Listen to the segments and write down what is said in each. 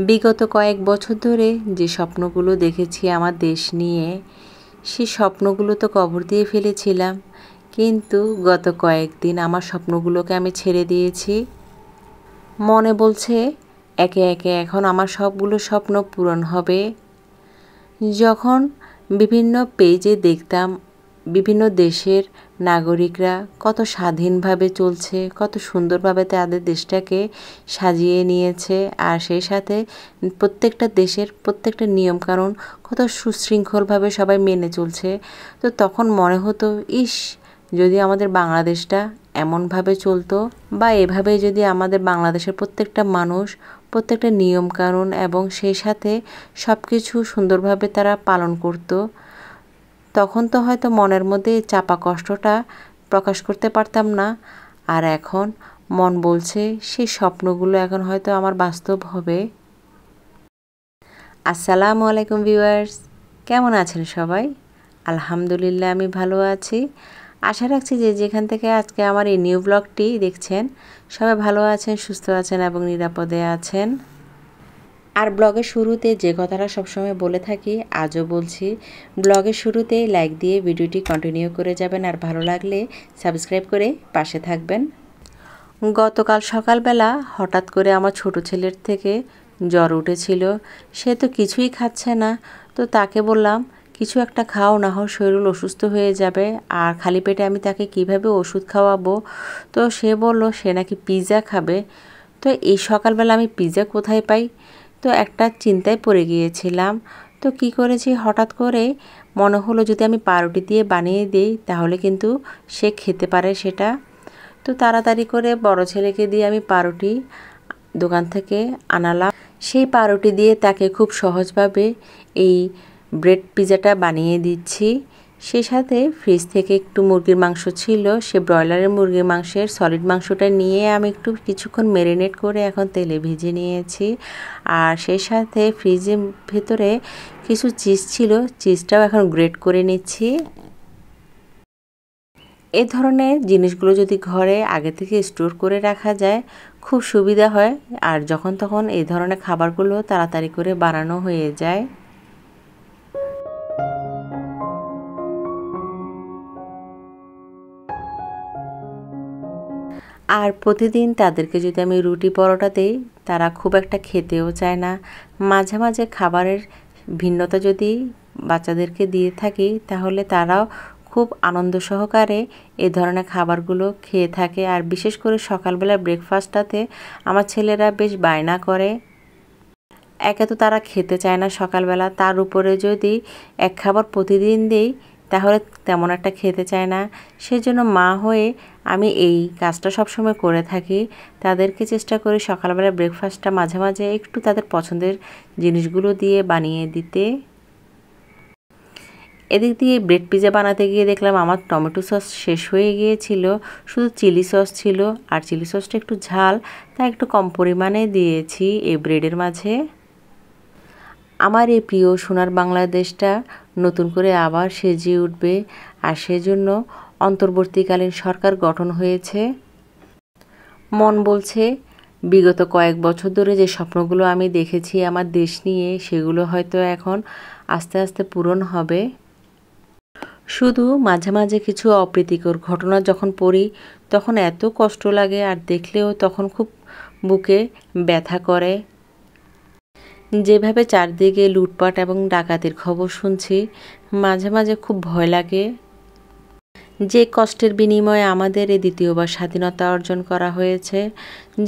বিগত কয়েক বছর ধরে যে স্বপ্নগুলো দেখেছি আমার দেশ নিয়ে, সেই স্বপ্নগুলো তো কবর দিয়ে ফেলেছিলাম, কিন্তু গত কয়েকদিন আমার স্বপ্নগুলোকে আমি ছেড়ে দিয়েছি। মনে বলছে একে একে এখন আমার সবগুলো স্বপ্ন পূরণ হবে। যখন বিভিন্ন পেজে দেখতাম বিভিন্ন দেশের নাগরিকরা কত স্বাধীনভাবে চলছে, কত সুন্দরভাবে তাদের দেশটাকে সাজিয়ে নিয়েছে, আর সেই সাথে প্রত্যেকটা দেশের প্রত্যেকটা নিয়মকানুন কত সুশৃঙ্খলভাবে সবাই মেনে চলছে, তো তখন মনে হতো ইস, যদি আমাদের বাংলাদেশটা এমনভাবে চলতো, বা এভাবে যদি আমাদের বাংলাদেশের প্রত্যেকটা মানুষ প্রত্যেকটা নিয়মকানুন এবং সেই সাথে সব কিছু সুন্দরভাবে তারা পালন করত, তখন তো হয়তো মনের মধ্যে চাপা কষ্টটা প্রকাশ করতে পারতাম না। আর এখন মন বলছে সেই স্বপ্নগুলো এখন হয়তো আমার বাস্তব হবে। আসসালামু আলাইকুম ভিউয়ার্স, কেমন আছেন সবাই? আলহামদুলিল্লাহ আমি ভালো আছি। আশা রাখছি যে যেখান থেকে আজকে আমার এই নিউ ব্লগটি দেখছেন সবাই ভালো আছেন, সুস্থ আছেন এবং নিরাপদে আছেন। আর ব্লগের শুরুতে যে কথাটা সবসময় বলে থাকি, আজও বলছি, ব্লগের শুরুতে লাইক দিয়ে ভিডিওটি কন্টিনিউ করে যাবেন, আর ভালো লাগলে সাবস্ক্রাইব করে পাশে থাকবেন। গতকাল সকালবেলা হঠাৎ করে আমার ছোট ছেলের থেকে জ্বর উঠেছিল। সে তো কিছুই খাচ্ছে না, তো তাকে বললাম কিছু একটা খাও, না হয় শরীর অসুস্থ হয়ে যাবে, আর খালি পেটে আমি তাকে কিভাবে ওষুধ খাওয়াবো। তো সে বলল সে নাকি পিৎজা খাবে। তো এই সকালবেলা আমি পিৎজা কোথায় পাই? তো একটা চিন্তায় পড়ে গিয়েছিলাম। তো কি করেছি, হঠাৎ করে মনে হলো যদি আমি পাউরুটি দিয়ে বানিয়ে দিই তাহলে কিন্তু সে খেতে পারে সেটা। তো তাড়াতাড়ি করে বড় ছেলেকে দিয়ে আমি পাউরুটি দোকান থেকে আনালাম। সেই পাউরুটি দিয়ে তাকে খুব সহজভাবে এই ব্রেড পিৎজাটা বানিয়ে দিচ্ছি। সে সাথে ফ্রিজ থেকে একটু মুরগির মাংস ছিল, সে ব্রয়লারের মুরগির মাংসের সলিড মাংসটা নিয়ে আমি একটু কিছুক্ষণ ম্যারিনেট করে এখন তেলে ভেজে নিয়েছি। আর সেই সাথে ফ্রিজের ভেতরে কিছু চিজ ছিল, চিজটাও এখন গ্রেট করে নিচ্ছি। এই ধরনের জিনিসগুলো যদি ঘরে আগে থেকে স্টোর করে রাখা যায় খুব সুবিধা হয়, আর যখন তখন এই ধরনের খাবারগুলো তাড়াতাড়ি করে বানানো হয়ে যায়। আর প্রতিদিন তাদেরকে যদি আমি রুটি পরোটা দেই, তারা খুব একটা খেতেও চায় না। মাঝে মাঝে খাবারের ভিন্নতা যদি বাচ্চাদেরকে দিয়ে থাকি তাহলে তারাও খুব আনন্দ সহকারে এ ধরনের খাবারগুলো খেয়ে থাকে। আর বিশেষ করে সকালবেলা ব্রেকফাস্টটাতে আমার ছেলেরা বেশ বায়না করে। একে তো তারা খেতে চায় না সকালবেলা, তার উপরে যদি এক খাবার প্রতিদিন দিই তাহলে তেমন একটা খেতে চায় না। সেজন্য মা হয়ে আমি এই কাজটা সবসময় করে থাকি। তাদেরকে চেষ্টা করি সকালবেলা ব্রেকফাস্টটা মাঝে মাঝে একটু তাদের পছন্দের জিনিসগুলো দিয়ে বানিয়ে দিতে। এদিক দিয়ে ব্রেড পিৎজা বানাতে গিয়ে দেখলাম আমার টমেটো সস শেষ হয়ে গিয়েছিল, শুধু চিলি সস ছিল, আর চিলি সসটা একটু ঝাল, তাই একটু কম পরিমাণে দিয়েছি এই ব্রেডের মাঝে। আমার এই প্রিয় সোনার বাংলাদেশটা নতুন করে আবার সেজে উঠবে, আর সেজন্য অন্তর্বর্তীকালীন সরকার গঠন হয়েছে। মন বলছে বিগত কয়েক বছর ধরে যে স্বপ্নগুলো আমি দেখেছি আমার দেশ নিয়ে, সেগুলো হয়তো এখন আস্তে আস্তে পূরণ হবে। শুধু মাঝে মাঝে কিছু অপ্রীতিকর ঘটনা যখন পড়ি তখন এত কষ্ট লাগে, আর দেখলেও তখন খুব বুকে ব্যথা করে। যেভাবে চারদিকে লুটপাট এবং ডাকাতির খবর শুনছি, মাঝে মাঝে খুব ভয় লাগে। যে কষ্টের বিনিময়ে আমাদের এই দ্বিতীয়বার স্বাধীনতা অর্জন করা হয়েছে,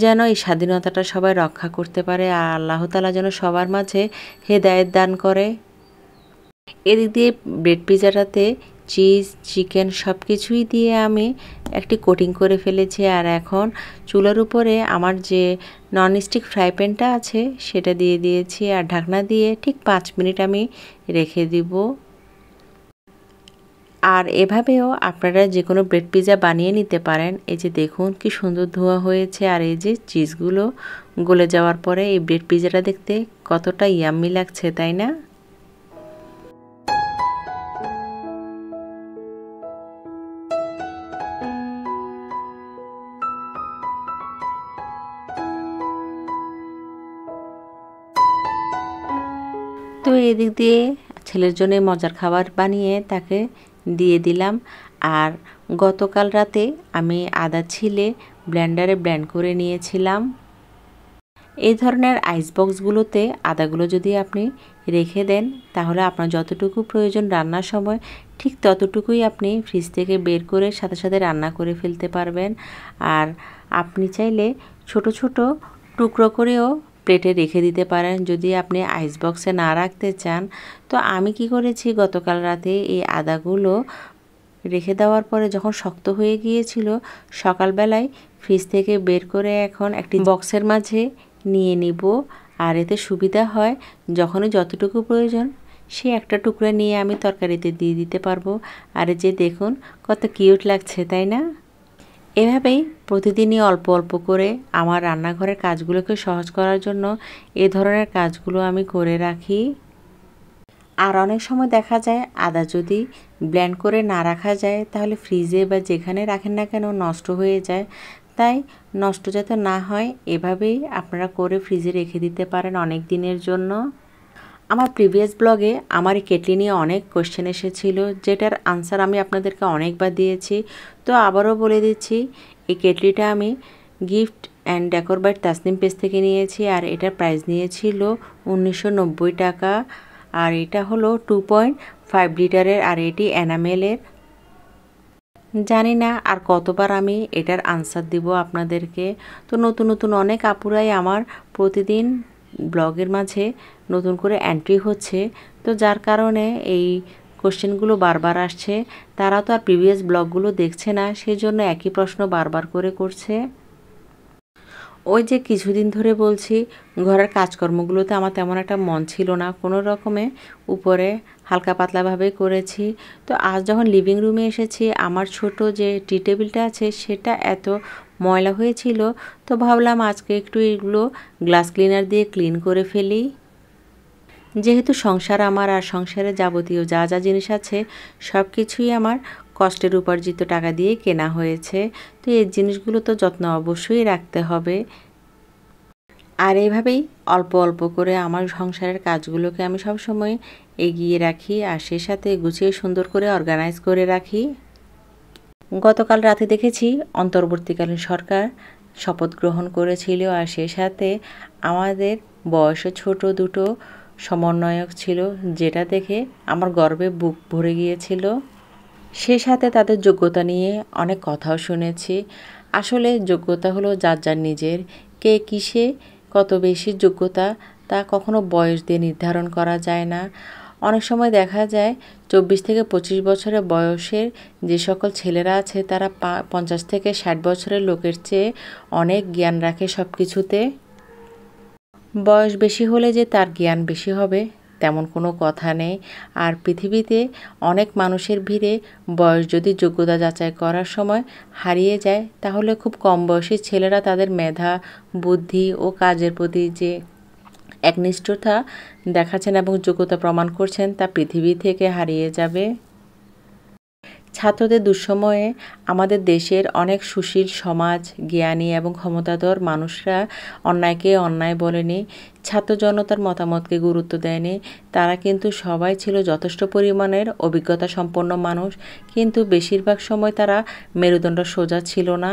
যেন এই স্বাধীনতাটা সবাই রক্ষা করতে পারে, আর আল্লাহ তাআলা যেন সবার মাঝে হেদায়েত দান করে। এদিক দিয়ে ব্রেড পিৎজাটাতে চিজ, চিকেন সব কিছুই দিয়ে আমি একটি কোটিং করে ফেলেছি। আর এখন চুলার উপরে আমার যে ননস্টিক ফ্রাই প্যানটা আছে সেটা দিয়ে দিয়েছি, আর ঢাকনা দিয়ে ঠিক 5 মিনিট আমি রেখে দিব। আর এভাবেও আপনারা যে কোনো ব্রেড পিৎজা বানিয়ে নিতে পারেন। এই যে দেখুন কি সুন্দর ধোয়া হয়েছে, আর এই যে চিজগুলো গলে যাওয়ার পরে এই ব্রেড পিৎজাটা দেখতে কতটা ইয়াম্মি লাগছে, তাই না? এদিক দিয়ে ছেলের জন্য মজার খাবার বানিয়ে তাকে দিয়ে দিলাম। আর গতকাল রাতে আমি আদা ছিলে ব্লেন্ডারে ব্লেন্ড করে নিয়েছিলাম। এই ধরনের আইস বক্সগুলোতে আদাগুলো যদি আপনি রেখে দেন তাহলে আপনার যতটুকু প্রয়োজন রান্নার সময় ঠিক ততটুকুই আপনি ফ্রিজ থেকে বের করে সাথে সাথে রান্না করে ফেলতে পারবেন। আর আপনি চাইলে ছোট ছোট টুকরো করেও প্লেটে রেখে দিতে পারেন যদি আপনি আইস বক্সে না রাখতে চান। তো আমি কি করেছি, গতকাল রাতে এই আদাগুলো রেখে দেওয়ার পরে যখন শক্ত হয়ে গিয়েছিল, সকালবেলায় ফ্রিজ থেকে বের করে এখন একটি বক্সের মাঝে নিয়ে নিব। আর এতে সুবিধা হয় যখনই যতটুকু প্রয়োজন সে একটা টুকরো নিয়ে আমি তরকারিতে দিয়ে দিতে পারবো। আর যে দেখুন কত কিউট লাগছে, তাই না? এভাবেই প্রতিদিনই অল্প অল্প করে আমার রান্নাঘরের কাজগুলোকে সহজ করার জন্য এ ধরনের কাজগুলো আমি করে রাখি। আর অনেক সময় দেখা যায় আদা যদি ব্লেন্ড করে না রাখা যায় তাহলে ফ্রিজে বা যেখানে রাখেন না কেন নষ্ট হয়ে যায়। তাই নষ্ট যাতে না হয় এভাবেই আপনারা করে ফ্রিজে রেখে দিতে পারেন অনেক দিনের জন্য। আমার প্রিভিয়াস ব্লগে আমার এই কেটলি নিয়ে অনেক কোশ্চেন এসেছিল, যেটার আনসার আমি আপনাদেরকে অনেকবার দিয়েছি। তো আবারও বলে দিচ্ছি, এই কেটলিটা আমি gift and decor by Tasnim page থেকে নিয়েছি। আর এটার প্রাইস নিয়েছিল 1990 টাকা। আর এটা হলো 2.5 লিটারের আর এটি এনামেলের। জানি না আর কতবার আমি এটার আনসার দিব আপনাদেরকে। তো নতুন নতুন অনেক আপুরাই আমার প্রতিদিন ব্লগের মাঝে নতুন করে এন্ট্রি হচ্ছে, তো যার কারণে এই কোশ্চেনগুলো বারবার আসছে। তারা তো আর প্রিভিয়াস ব্লগগুলো দেখছে না, সেজন্য একই প্রশ্ন বারবার করে করছে। ওই যে কিছুদিন ধরে বলছি, ঘরের কাজকর্মগুলোতে আমার তেমন একটা মন ছিল না, কোনো রকমে উপরে হালকা পাতলাভাবে করেছি। তো আজ যখন লিভিং রুমে এসেছি, আমার ছোট যে টি টেবিলটা আছে সেটা এত ময়লা হয়েছিল, তো ভাবলাম আজকে একটু এগুলো গ্লাস ক্লিনার দিয়ে ক্লিন করে ফেলি। যেহেতু সংসার আমার, আর সংসারে যাবতীয় যা যা জিনিস আছে সব কিছুই আমার কষ্টের উপার্জিত টাকা দিয়ে কেনা হয়েছে, তো এই জিনিসগুলো তো যত্ন অবশ্যই রাখতে হবে। আর এইভাবেই অল্প অল্প করে আমার সংসারের কাজগুলোকে আমি সবসময় এগিয়ে রাখি, আর সে সাথে গুছিয়ে সুন্দর করে অর্গানাইজ করে রাখি। গতকাল রাতে দেখেছি অন্তর্বর্তীকালীন সরকার শপথ গ্রহণ করেছিল, আর সে সাথে আমাদের বয়সে ছোট দুটো সমন্বয়ক ছিল, যেটা দেখে আমার গর্বে বুক ভরে গিয়েছিল। সে সাথে তাদের যোগ্যতা নিয়ে অনেক কথাও শুনেছি। আসলে যোগ্যতা হলো যার যার নিজের, কে কিসে কত বেশি যোগ্যতা তা কখনো বয়স দিয়ে নির্ধারণ করা যায় না। অনেক সময় দেখা যায় 24 থেকে 25 বছরের বয়সের যে সকল ছেলেরা আছে তারা 50 থেকে 60 বছরের লোকের চেয়ে অনেক জ্ঞান রাখে সব কিছুতে। বয়স বেশি হলে যে তার জ্ঞান বেশি হবে তেমন কোনো কথা নেই। আর পৃথিবীতে অনেক মানুষের ভিড়ে বয়স যদি যোগ্যতা যাচাই করার সময় হারিয়ে যায়, তাহলে খুব কম বয়সী ছেলেরা তাদের মেধা, বুদ্ধি ও কাজের প্রতি যে একনিষ্ঠতা দেখাচ্ছেন এবং যোগ্যতা প্রমাণ করছেন তা পৃথিবী থেকে হারিয়ে যাবে। ছাত্রদের দুঃসময়ে আমাদের দেশের অনেক সুশীল সমাজ, জ্ঞানী এবং ক্ষমতাধর মানুষরা অন্যায়কে অন্যায় বলেনি, ছাত্র জনতার মতামতকে গুরুত্ব দেয়নি। তারা কিন্তু সবাই ছিল যথেষ্ট পরিমাণের অভিজ্ঞতা সম্পন্ন মানুষ, কিন্তু বেশিরভাগ সময় তারা মেরুদণ্ড সোজা ছিল না।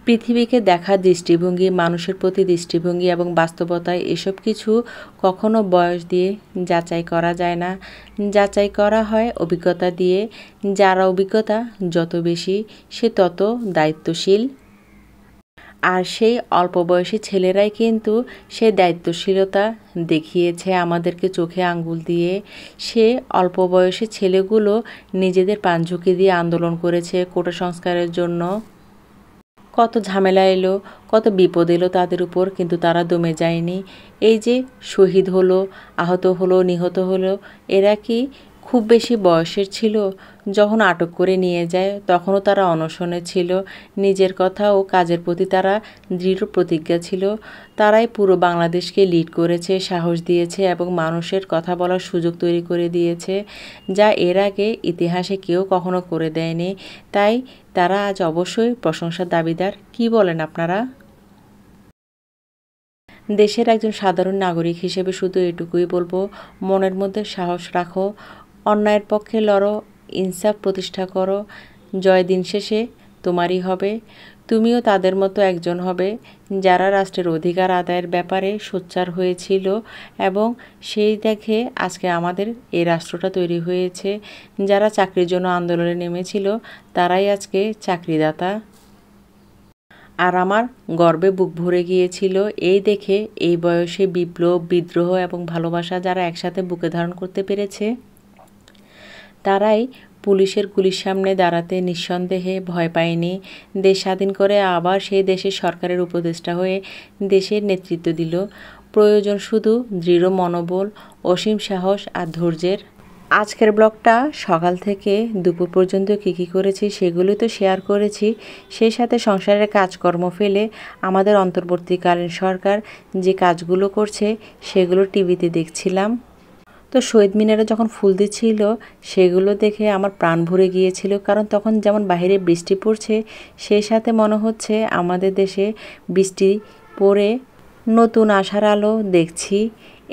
পৃথিবীকে দেখার দৃষ্টিভঙ্গি, মানুষের প্রতি দৃষ্টিভঙ্গি এবং বাস্তবতায় এসব কিছু কখনো বয়স দিয়ে যাচাই করা যায় না, যাচাই করা হয় অভিজ্ঞতা দিয়ে। যার অভিজ্ঞতা যত বেশি সে তত দায়িত্বশীল। আর সেই অল্প বয়সী ছেলেরাই কিন্তু সে দায়িত্বশীলতা দেখিয়েছে আমাদেরকে চোখে আঙ্গুল দিয়ে। সে অল্প বয়সী ছেলেগুলো নিজেদের প্রাণ ঝুঁকি দিয়ে আন্দোলন করেছে কোটা সংস্কারের জন্য। কত ঝামেলা এলো, কত বিপদ এলো তাদের উপর, কিন্তু তারা দমে যায়নি। এই যে শহীদ হলো, আহত হলো, নিহত হলো, এরা কি খুব বেশি বয়সের ছিল? যখন আটক করে নিয়ে যায় তখনও তারা অনশনে ছিল। নিজের কথা ও কাজের প্রতি তারা দৃঢ় প্রতিজ্ঞা ছিল। তারাই পুরো বাংলাদেশকে লিড করেছে, সাহস দিয়েছে এবং মানুষের কথা বলার সুযোগ তৈরি করে দিয়েছে, যা এর আগে ইতিহাসে কেউ কখনো করে দেয়নি। তাই তারা আজ অবশ্যই প্রশংসার দাবিদার। কি বলেন আপনারা? দেশের একজন সাধারণ নাগরিক হিসেবে শুধু এটুকুই বলবো, মনের মধ্যে সাহস রাখো, অন্যায়ের পক্ষে লড়ো, ইনসাফ প্রতিষ্ঠা করো। জয় দিন শেষে তোমারই হবে। তুমিও তাদের মতো একজন হবে যারা রাষ্ট্রের অধিকার আদায়ের ব্যাপারে সোচ্চার হয়েছিল, এবং সেই দেখে আজকে আমাদের এই রাষ্ট্রটা তৈরি হয়েছে। যারা চাকরির জন্য আন্দোলনে নেমেছিল তারাই আজকে চাকরিদাতা। আর আমার গর্বে বুক ভরে গিয়েছিল এই দেখে, এই বয়সে বিপ্লব, বিদ্রোহ এবং ভালোবাসা যারা একসাথে বুকে ধারণ করতে পেরেছে, তারাই পুলিশের গুলির সামনে দাঁড়াতে নিঃসন্দেহে ভয় পায়নি। দেশ স্বাধীন করে আবার সেই দেশের সরকারের উপদেষ্টা হয়ে দেশের নেতৃত্ব দিল। প্রয়োজন শুধু দৃঢ় মনোবল, অসীম সাহস আর ধৈর্যের। আজকের ব্লগটা সকাল থেকে দুপুর পর্যন্ত কী করেছি সেগুলো তো শেয়ার করেছি। সেই সাথে সংসারের কাজকর্ম ফেলে আমাদের অন্তর্বর্তীকালীন সরকার যে কাজগুলো করছে সেগুলো টিভিতে দেখছিলাম। তো শহীদ মিনারে যখন ফুল দিচ্ছিল সেগুলো দেখে আমার প্রাণ ভরে গিয়েছিল, কারণ তখন যেমন বাইরে বৃষ্টি পড়ছে, সেই সাথে মনে হচ্ছে আমাদের দেশে বৃষ্টি পড়ে নতুন আশার আলো দেখছি।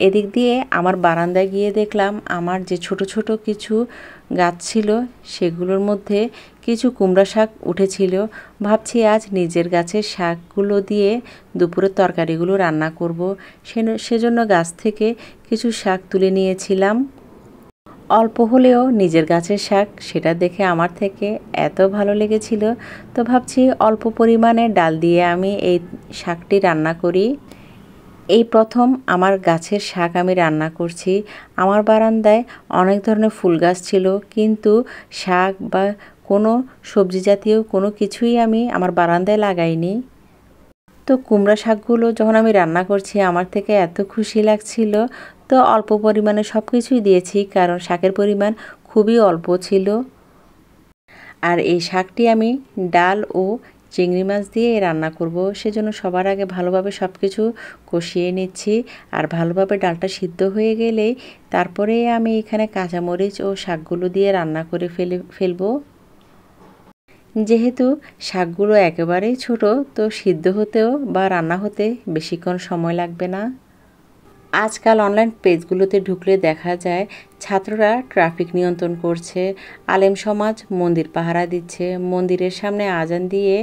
এদিক দিয়ে আমার বারান্দায় গিয়ে দেখলাম আমার যে ছোট ছোট কিছু গাছ ছিল সেগুলোর মধ্যে কিছু কুমড়া শাক উঠেছিল। ভাবছি আজ নিজের গাছের শাকগুলো দিয়ে দুপুরের তরকারিগুলো রান্না করব। সেজন্য গাছ থেকে কিছু শাক তুলে নিয়েছিলাম। অল্প হলেও নিজের গাছের শাক, সেটা দেখে আমার থেকে এত ভালো লেগেছিল। তো ভাবছি অল্প পরিমাণে ডাল দিয়ে আমি এই শাকটি রান্না করি। এই প্রথম আমার গাছের শাক আমি রান্না করছি। আমার বারান্দায় অনেক ধরনের ফুল গাছ ছিল, কিন্তু শাক বা কোনো সবজি জাতীয় কোনো কিছুই আমি আমার বারান্দায় লাগাইনি। তো কুমড়া শাকগুলো যখন আমি রান্না করছি আমার থেকে এত খুশি লাগছিল। তো অল্প পরিমাণে সব কিছুই দিয়েছি, কারণ শাকের পরিমাণ খুবই অল্প ছিল। আর এই শাকটি আমি ডাল ও চিংড়ি মাছ দিয়ে রান্না করব। সেজন্য সবার আগে ভালোভাবে সব কিছু কষিয়ে নিচ্ছি। আর ভালোভাবে ডালটা সিদ্ধ হয়ে গেলেই তারপরে আমি এখানে কাঁচামরিচ ও শাকগুলো দিয়ে রান্না করে ফেলবো। যেহেতু শাকগুলো একেবারেই ছোট, তো সিদ্ধ হতেও বা রান্না হতে বেশিক্ষণ সময় লাগবে না। আজকাল অনলাইন পেজগুলোতে ঢুকলে দেখা যায় ছাত্ররা ট্রাফিক নিয়ন্ত্রণ করছে, আলেম সমাজ মন্দির পাহারা দিচ্ছে, মন্দিরের সামনে আজান দিয়ে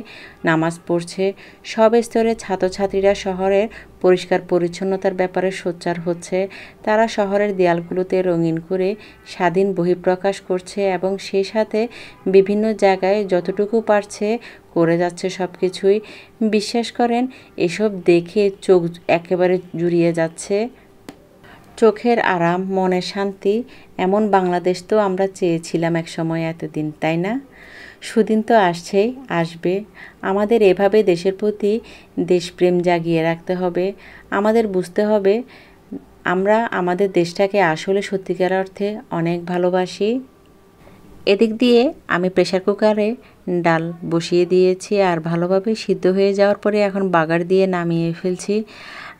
নামাজ পড়ছে। সব স্তরের ছাত্রছাত্রীরা শহরের পরিষ্কার পরিচ্ছন্নতার ব্যাপারে সোচ্চার হচ্ছে। তারা শহরের দেয়ালগুলোতে রঙিন করে স্বাধীন বহিঃপ্রকাশ করছে, এবং সেই সাথে বিভিন্ন জায়গায় যতটুকু পারছে করে যাচ্ছে সব কিছুই। বিশ্বাস করেন, এসব দেখে চোখ একেবারে জুড়িয়ে যাচ্ছে। চোখের আরাম, মনের শান্তি, এমন বাংলাদেশ তো আমরা চেয়েছিলাম এক সময়, এতদিন, তাই না? সুদিন তো আসছেই, আসবে। আমাদের এভাবে দেশের প্রতি দেশপ্রেম জাগিয়ে রাখতে হবে। আমাদের বুঝতে হবে আমরা আমাদের দেশটাকে আসলে সত্যিকার অর্থে অনেক ভালোবাসি। এদিক দিয়ে আমি প্রেসার কুকারে ডাল বসিয়ে দিয়েছি, আর ভালোভাবে সিদ্ধ হয়ে যাওয়ার পরে এখন বাগার দিয়ে নামিয়ে ফেলছি।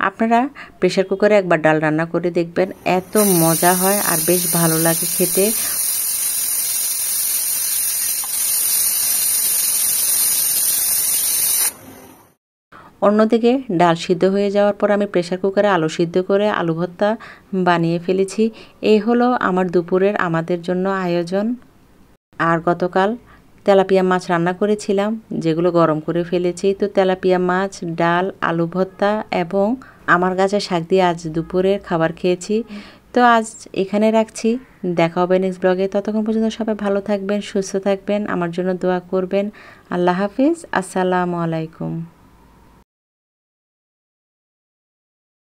আপনারা প্রেসার কুকারে একবার ডাল রান্না করে দেখবেন, এত মজা হয় আর বেশ ভালো লাগে খেতে। অন্যদিকে ডাল সিদ্ধ হয়ে যাওয়ার পর আমি প্রেসার কুকারে আলু সিদ্ধ করে আলু ভর্তা বানিয়ে ফেলেছি। এই হলো আমার দুপুরের আমাদের জন্য আয়োজন। আর গতকাল তেলাপিয়া মাছ রান্না করেছিলাম, যেগুলো গরম করে ফেলেছি। তো তেলাপিয়া মাছ, ডাল, আলু ভর্তা এবং আমার গাছের শাক দিয়ে আজ দুপুরের খাবার খেয়েছি। তো আজ এখানে রাখছি, দেখা হবে নেক্সট ব্লগে। ততক্ষণ পর্যন্ত সবাই ভালো থাকবেন, সুস্থ থাকবেন, আমার জন্য দোয়া করবেন। আল্লাহ হাফিজ, আসসালামু আলাইকুম।